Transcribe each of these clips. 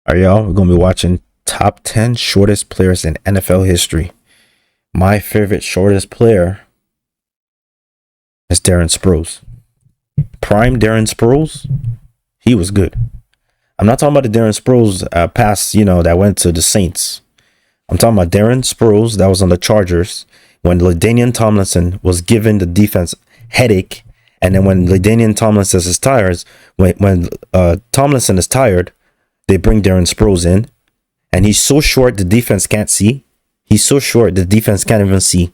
Alright, y'all, we're gonna be watching top 10 shortest players in NFL history. My favorite shortest player is Darren Sproles. Prime Darren Sproles, he was good. I'm not talking about the Darren Sproles pass, that went to the Saints. I'm talking about Darren Sproles that was on the Chargers when LaDainian Tomlinson was given the defense headache, and then when LaDainian Tomlinson is tired, when Tomlinson is tired, they bring Darren Sproles in, and he's so short the defense can't see. He's so short the defense can't even see.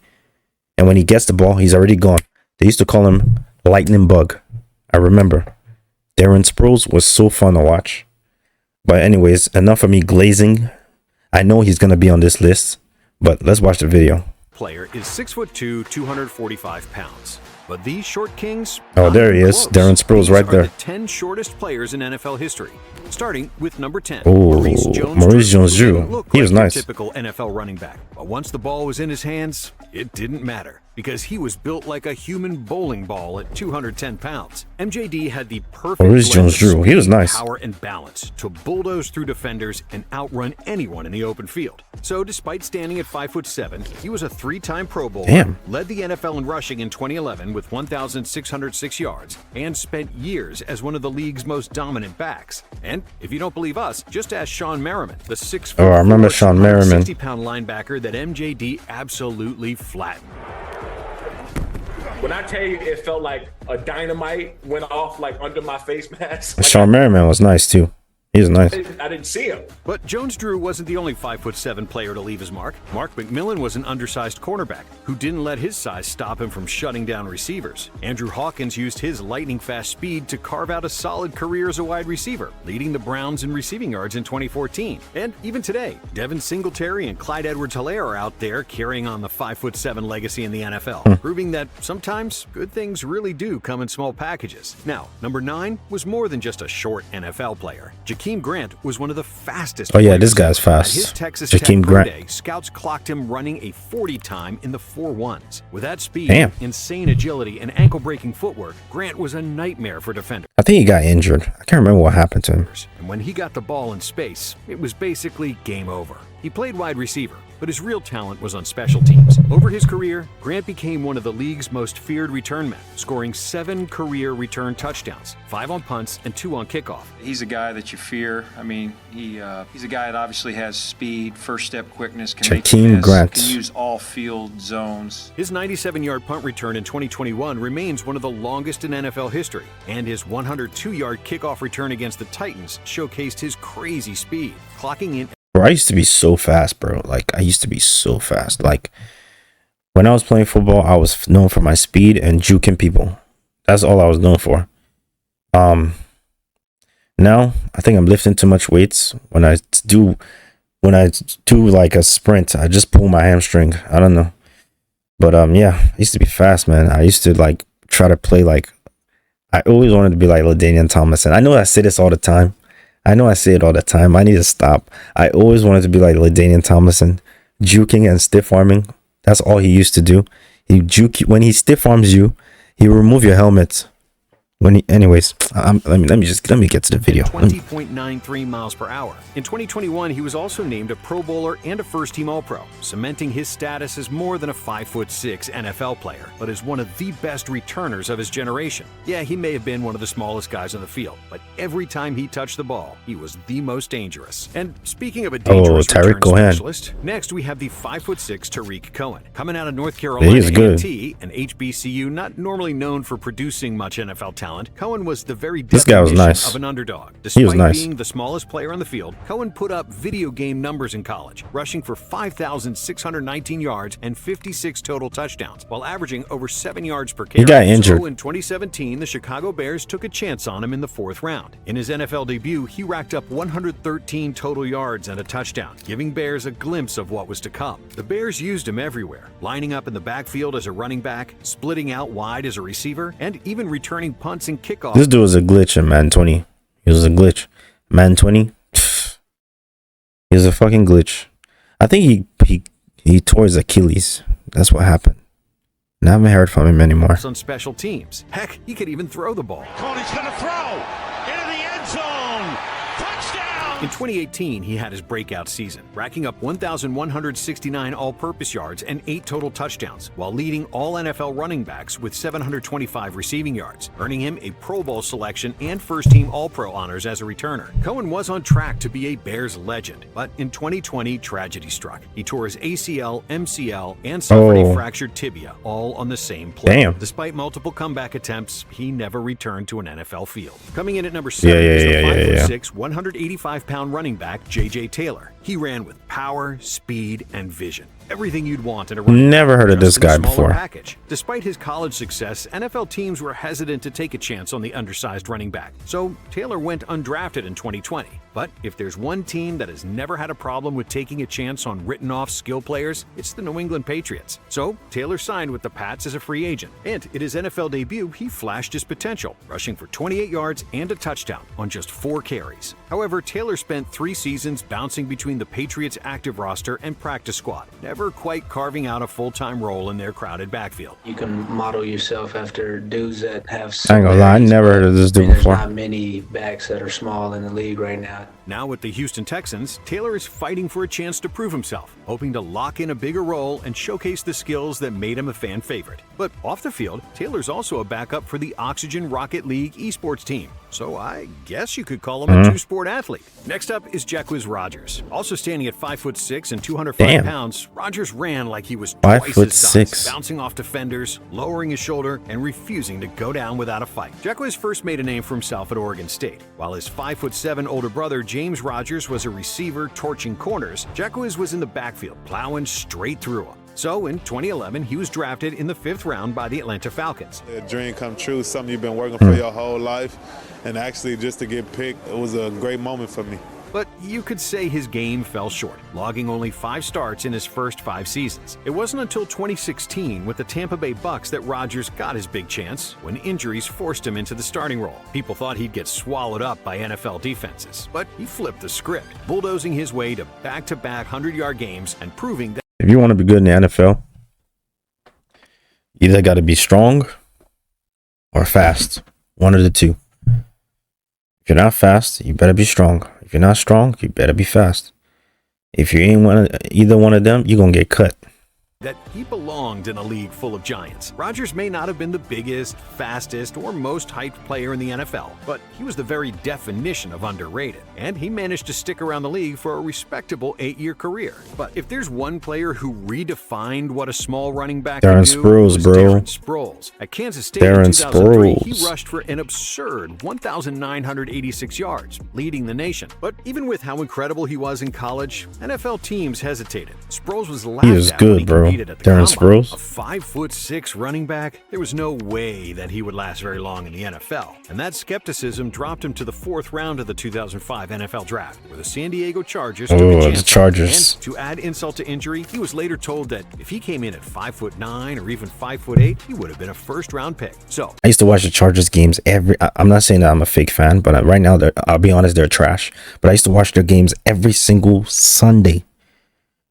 And when he gets the ball, he's already gone. They used to call him Lightning Bug. I remember. Darren Sproles was so fun to watch. But anyways, enough of me glazing. I know he's going to be on this list, but let's watch the video. Player is 6'2", 245 pounds. But these short kings... Oh, there he is. Darren Sproles right there. The 10 shortest players in NFL history. Starting with number 10. Oh, Maurice Jones-Drew. He was nice. Typical NFL running back. But once the ball was in his hands, it didn't matter. Because he was built like a human bowling ball at 210 pounds. MJD had the perfect Maurice Jones-Drew. He was nice. Power and balance to bulldoze through defenders and outrun anyone in the open field. So despite standing at 5'7", he was a 3-time Pro Bowler. Damn. Led the NFL in rushing in 2011 with 1,606 yards and spent years as one of the league's most dominant backs. And if you don't believe us, just ask Sean Merriman, the 6'4", I remember Sean Merriman. 60-pound linebacker that MJD absolutely flattened. When I tell you it felt like a dynamite went off like under my face mask. Like, Sean Merriman was nice too. He was nice. I didn't see him. But Jones-Drew wasn't the only 5'7" player to leave his mark. Mark McMillan was an undersized cornerback who didn't let his size stop him from shutting down receivers. Andrew Hawkins used his lightning-fast speed to carve out a solid career as a wide receiver, leading the Browns in receiving yards in 2014. And even today, Devin Singletary and Clyde Edwards-Helaire are out there carrying on the 5'7" legacy in the NFL, proving that sometimes good things really do come in small packages. Now, number 9 was more than just a short NFL player. Jakeem Grant was one of the fastest. Oh yeah, this guy's fast. His Texas Jakeem Tech Grant. Day, scouts clocked him running a 40 time in the 4.1s. With that speed, Damn. insane agility, and ankle-breaking footwork, Grant was a nightmare for defenders. I think he got injured. I can't remember what happened to him. And when he got the ball in space, it was basically game over. He played wide receiver, but his real talent was on special teams. Over his career, Grant became one of the league's most feared return men, scoring 7 career return touchdowns, 5 on punts and 2 on kickoff. He's a guy that you fear. I mean, he's a guy that obviously has speed, first step quickness, can make Jakeem miss, Grant. can use all field zones. His 97-yard punt return in 2021 remains one of the longest in NFL history, and his 102-yard kickoff return against the Titans showcased his crazy speed, clocking in. Bro, I used to be so fast, bro. Like, I used to be so fast. Like, when I was playing football, I was known for my speed and juking people. That's all I was known for. Now, I think I'm lifting too much weights. When I do like a sprint, I just pull my hamstring. I don't know. But, yeah, I used to be fast, man. I used to, like, try to play, like, I always wanted to be like LaDainian Tomlinson. I know I say this all the time. I know I say it all the time. I need to stop. I always wanted to be like LaDainian Tomlinson, juking and stiff arming. That's all he used to do. He juke you. When he stiff arms you, he will remove your helmet. Anyways, let me get to the video. 20.93 miles per hour. In 2021, he was also named a Pro Bowler and a first-team All-Pro, cementing his status as more than a 5'6" NFL player, but as one of the best returners of his generation. Yeah, he may have been one of the smallest guys on the field, but every time he touched the ball, he was the most dangerous. And speaking of a dangerous return specialist, next we have the 5'6" Tariq Cohen, coming out of North Carolina A&T, an HBCU not normally known for producing much NFL talent. Cohen was the very definition of an underdog. Despite being the smallest player on the field, Cohen put up video game numbers in college, rushing for 5,619 yards and 56 total touchdowns, while averaging over 7 yards per carry. He got injured. So in 2017, the Chicago Bears took a chance on him in the 4th round. In his NFL debut, he racked up 113 total yards and a touchdown, giving Bears a glimpse of what was to come. The Bears used him everywhere, lining up in the backfield as a running back, splitting out wide as a receiver, and even returning punts and kickoffs. This dude was a glitch in Man 20. He was a glitch. Man 20. He was a fucking glitch. I think he tore his Achilles. That's what happened. And I haven't heard from him anymore. On special teams. Heck, he could even throw the ball. Corney's going to throw into the end zone. Touchdown, In 2018, he had his breakout season, racking up 1,169 all-purpose yards and 8 total touchdowns, while leading all NFL running backs with 725 receiving yards, earning him a Pro Bowl selection and first-team All-Pro honors as a returner. Cohen was on track to be a Bears legend, but in 2020, tragedy struck. He tore his ACL, MCL, and suffered a fractured tibia, all on the same play. Damn. Despite multiple comeback attempts, he never returned to an NFL field. Coming in at number 7 is the 5'6", 185-pound running back J.J. Taylor. He ran with power, speed, and vision. Everything you'd want in a running Never heard of this guy before. Package. Despite his college success, NFL teams were hesitant to take a chance on the undersized running back. So Taylor went undrafted in 2020. But if there's one team that has never had a problem with taking a chance on written-off skill players, it's the New England Patriots. So Taylor signed with the Pats as a free agent. And in his NFL debut, he flashed his potential, rushing for 28 yards and a touchdown on just 4 carries. However, Taylor spent 3 seasons bouncing between the Patriots' active roster and practice squad, never quite carving out a full-time role in their crowded backfield. You can model yourself after dudes that have. I ain't gonna lie, I never heard of this dude before. There's not many backs that are small in the league right now. Now with the Houston Texans, Taylor is fighting for a chance to prove himself, hoping to lock in a bigger role and showcase the skills that made him a fan favorite. But off the field, Taylor's also a backup for the Oxygen Rocket League esports team. So I guess you could call him a two-sport athlete. Next up is Jacquizz Rodgers. Also standing at 5'6" and 205 pounds, Rodgers ran like he was twice his size, bouncing off defenders, lowering his shoulder, and refusing to go down without a fight. Jacquizz first made a name for himself at Oregon State. While his 5'7" older brother James Rodgers was a receiver torching corners, Jacquizz was in the backfield, plowing straight through him. So in 2011, he was drafted in the 5th round by the Atlanta Falcons. A dream come true, something you've been working for your whole life, and actually just to get picked, it was a great moment for me. But you could say his game fell short, logging only 5 starts in his first 5 seasons. It wasn't until 2016 with the Tampa Bay Bucks that Rodgers got his big chance, when injuries forced him into the starting role. People thought he'd get swallowed up by NFL defenses, but he flipped the script, bulldozing his way to back-to-back 100-yard games and proving that if you want to be good in the NFL, you either got to be strong or fast. One of the two. If you're not fast, you better be strong. If you're not strong, you better be fast. If you ain't either one of them, you're going to get cut. That he belonged in a league full of giants. Rodgers may not have been the biggest, fastest, or most hyped player in the NFL, but he was the very definition of underrated, and he managed to stick around the league for a respectable 8-year career. But if there's one player who redefined what a small running back could do, it was Darren Sproles. At Kansas State in 2003, he rushed for an absurd 1,986 yards, leading the nation. But even with how incredible he was in college, NFL teams hesitated. Sproles was laughed he was at good, bro. Darren Sproles, a 5'6" running back, there was no way that he would last very long in the NFL. And that skepticism dropped him to the 4th round of the 2005 NFL Draft, where the San Diego Chargers took a chance. The Chargers. And to add insult to injury, he was later told that if he came in at 5'9" or even 5'8", he would have been a first-round pick. So I used to watch the Chargers games I'm not saying that I'm a fake fan, but right now, I'll be honest, they're trash. But I used to watch their games every single Sunday.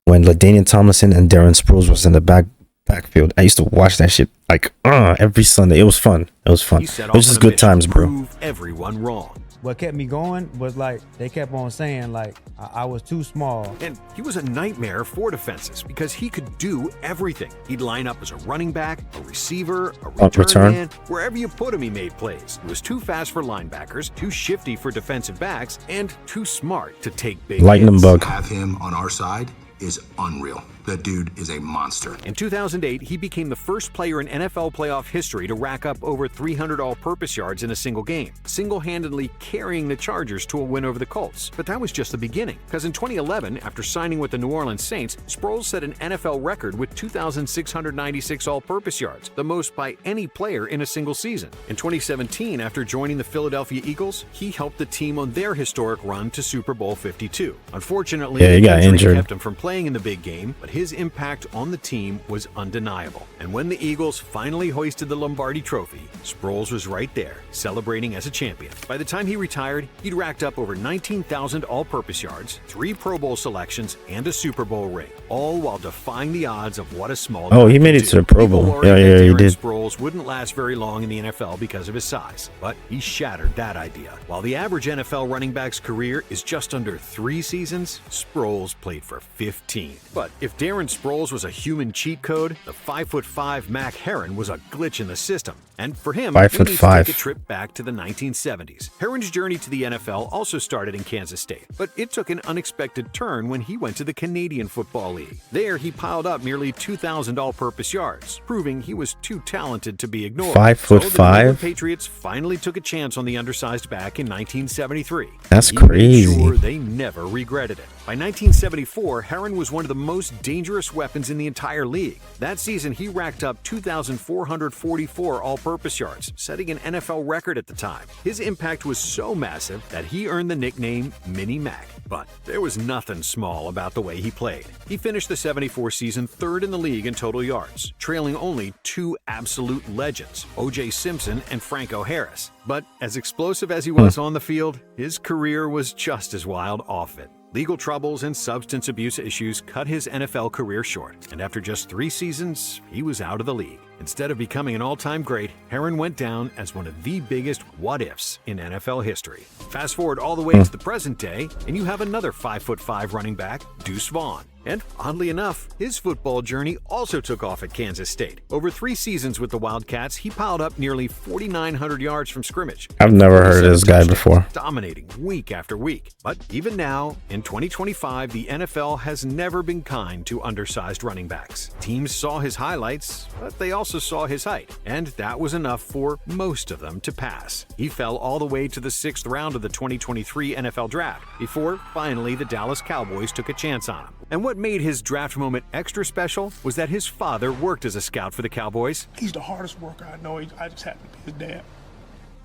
When LaDainian Tomlinson and Darren Sproles was in the backfield, I used to watch that shit like every Sunday. It was fun. It was fun. It was just good times, bro. Prove everyone wrong. What kept me going was like they kept on saying like I was too small. And he was a nightmare for defenses because he could do everything. He'd line up as a running back, a receiver, a return man. Wherever you put him, he made plays. He was too fast for linebackers, too shifty for defensive backs, and too smart to take big lightning hits. bug. Have him on our side is unreal. That dude is a monster. In 2008, he became the first player in NFL playoff history to rack up over 300 all-purpose yards in a single game, single-handedly carrying the Chargers to a win over the Colts. But that was just the beginning, because in 2011, after signing with the New Orleans Saints, Sproles set an NFL record with 2,696 all-purpose yards, the most by any player in a single season. In 2017, after joining the Philadelphia Eagles, he helped the team on their historic run to Super Bowl 52. Unfortunately, he got injured, kept him from playing in the big game, but his impact on the team was undeniable. And when the Eagles finally hoisted the Lombardi Trophy, Sproles was right there, celebrating as a champion. By the time he retired, he'd racked up over 19,000 all-purpose yards, 3 Pro Bowl selections, and a Super Bowl ring, all while defying the odds of what a small Oh, guy he made could it to do. the Pro People Bowl. worried Yeah, that he Darren did. Sproles wouldn't last very long in the NFL because of his size, but he shattered that idea. While the average NFL running back's career is just under 3 seasons, Sproles played for 15. But if Darren Sproles was a human cheat code, the 5'5" Mac Herron was a glitch in the system. And for him, we need to 5'5". take a trip back to the 1970s. Herron's journey to the NFL also started in Kansas State, but it took an unexpected turn when he went to the Canadian Football League. There, he piled up nearly 2,000 all-purpose yards, proving he was too talented to be ignored. 5'5"? So the New England Patriots finally took a chance on the undersized back in 1973. That's He made crazy. sure they never regretted it. By 1974, Herron was one of the most dangerous weapons in the entire league. That season, he racked up 2,444 all-purpose yards, setting an NFL record at the time. His impact was so massive that he earned the nickname Mini Mac. But there was nothing small about the way he played. He finished the 74 season 3rd in the league in total yards, trailing only 2 absolute legends, O.J. Simpson and Franco Harris. But as explosive as he was on the field, his career was just as wild off it. Legal troubles and substance abuse issues cut his NFL career short, and after just 3 seasons, he was out of the league. Instead of becoming an all-time great, Herron went down as one of the biggest what-ifs in NFL history. Fast forward all the way to the present day, and you have another 5'5" running back, Deuce Vaughn. And oddly enough, his football journey also took off at Kansas State. Over 3 seasons with the Wildcats, he piled up nearly 4,900 yards from scrimmage. I've never heard of this guy 47 before. dominating week after week. But even now, in 2025, the NFL has never been kind to undersized running backs. Teams saw his highlights, but they also saw his height, and that was enough for most of them to pass. He fell all the way to the 6th round of the 2023 NFL Draft before finally the Dallas Cowboys took a chance on him. And what made his draft moment extra special was that his father worked as a scout for the Cowboys, He's the hardest worker I know. I just happen to be his dad.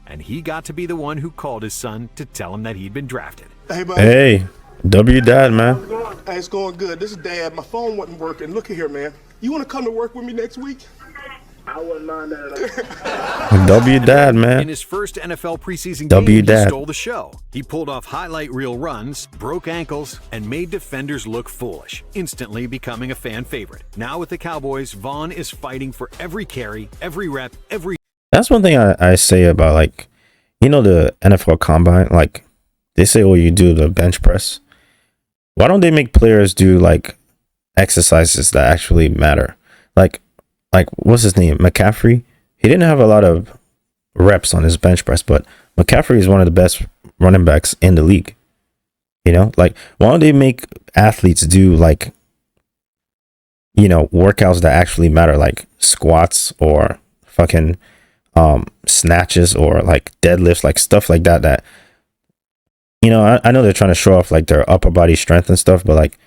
and he got to be the one who called his son to tell him that he'd been drafted. Hey, buddy. Hey, W dad, man. Hey, it's going good. This is Dad. My phone wasn't working. Look at here, man. You want to come to work with me next week? I wouldn't mind that. W dad, In man. his first NFL preseason W game, he Dad. stole the show. He pulled off highlight reel runs, broke ankles, and made defenders look foolish, instantly becoming a fan favorite. Now with the Cowboys, Vaughn is fighting for every carry, every rep, every That's one thing I say about, like, you know, the NFL Combine. Like, they say, oh, you do the bench press. Why don't they make players do, like, exercises that actually matter? Like what's his name? McCaffrey. He didn't have a lot of reps on his bench press, but McCaffrey is one of the best running backs in the league. You know, like, why don't they make athletes do, like, you know, workouts that actually matter, like squats or fucking snatches or like deadlifts, like stuff like that. That, you know, I know they're trying to show off like their upper body strength and stuff, but like,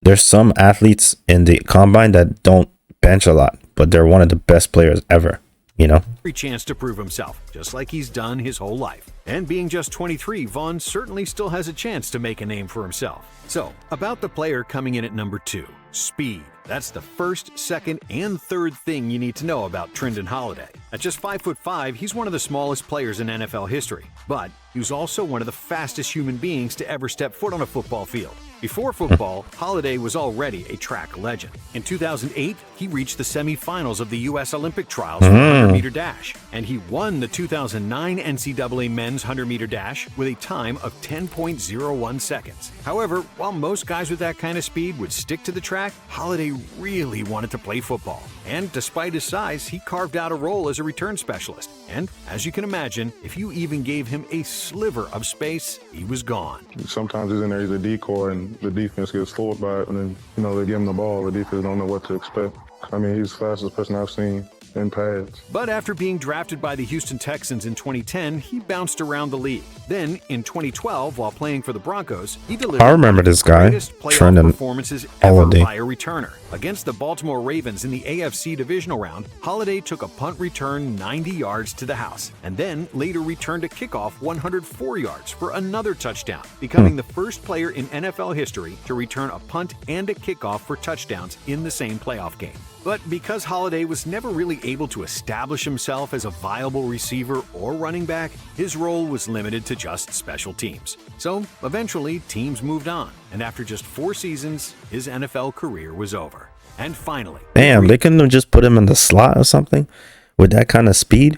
there's some athletes in the combine that don't bench a lot, but they're one of the best players ever, you know? chance to prove himself, just like he's done his whole life. And being just 23, Vaughn certainly still has a chance to make a name for himself. So, about the player coming in at number 2, speed. That's the first, second, and third thing you need to know about Trindon Holiday. At just 5'5", he's one of the smallest players in NFL history, but he was also one of the fastest human beings to ever step foot on a football field. Before football, Holiday was already a track legend. In 2008, he reached the semifinals of the U.S. Olympic trials for the 100-meter dash, and he won the 2009 NCAA men's 100-meter dash with a time of 10.01 seconds. However, while most guys with that kind of speed would stick to the track, Holiday really wanted to play football. And despite his size, he carved out a role as a return specialist. And as you can imagine, if you even gave him a sliver of space, he was gone. Sometimes he's in there, he's a decoy, and the defense gets fooled by it, and then, you know, they give him the ball, the defense don't know what to expect. I mean, he's the fastest person I've seen in pads. But after being drafted by the Houston Texans in 2010, he bounced around the league. Then, in 2012, while playing for the Broncos, he delivered I remember this guy, the greatest playoff Trindon performances ever Holiday. by a returner. Against the Baltimore Ravens in the AFC divisional round, Holiday took a punt return 90 yards to the house, and then later returned a kickoff 104 yards for another touchdown, becoming the first player in NFL history to return a punt and a kickoff for touchdowns in the same playoff game. But because Holiday was never really able to establish himself as a viable receiver or running back, his role was limited to just special teams. So eventually, teams moved on, and after just 4 seasons, his NFL career was over. And finally, damn, they couldn't have just put him in the slot or something with that kind of speed.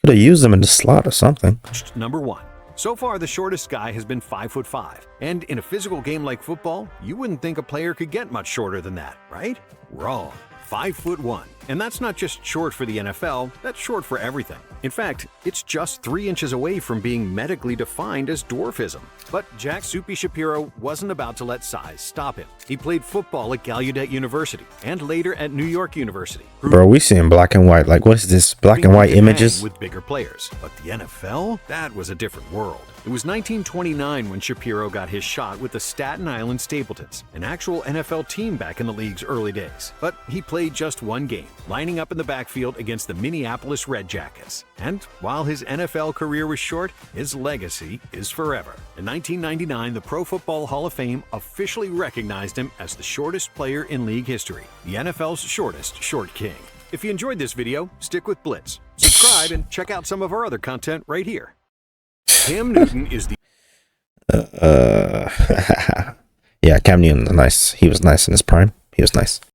Could have used him in the slot or something. Number 1. So far, the shortest guy has been 5'5", and in a physical game like football, you wouldn't think a player could get much shorter than that, right? Wrong. 5'1". And that's not just short for the NFL, that's short for everything. In fact, it's just 3 inches away from being medically defined as dwarfism. But Jack Soupy Shapiro wasn't about to let size stop him. He played football at Gallaudet University and later at New York University. Bro, we seeing black and white. Like, what is this? Black and white images? With bigger players. But the NFL? That was a different world. It was 1929 when Shapiro got his shot with the Staten Island Stapletons, an actual NFL team back in the league's early days. But he played just 1 game, lining up in the backfield against the Minneapolis Red Jackets. And while his NFL career was short, his legacy is forever. In 1999, the Pro Football Hall of Fame officially recognized him as the shortest player in league history, the NFL's shortest short king. If you enjoyed this video, stick with Blitz. Subscribe and check out some of our other content right here. Cam Newton is the Yeah, Cam Newton was nice. He was nice in his prime. He was nice.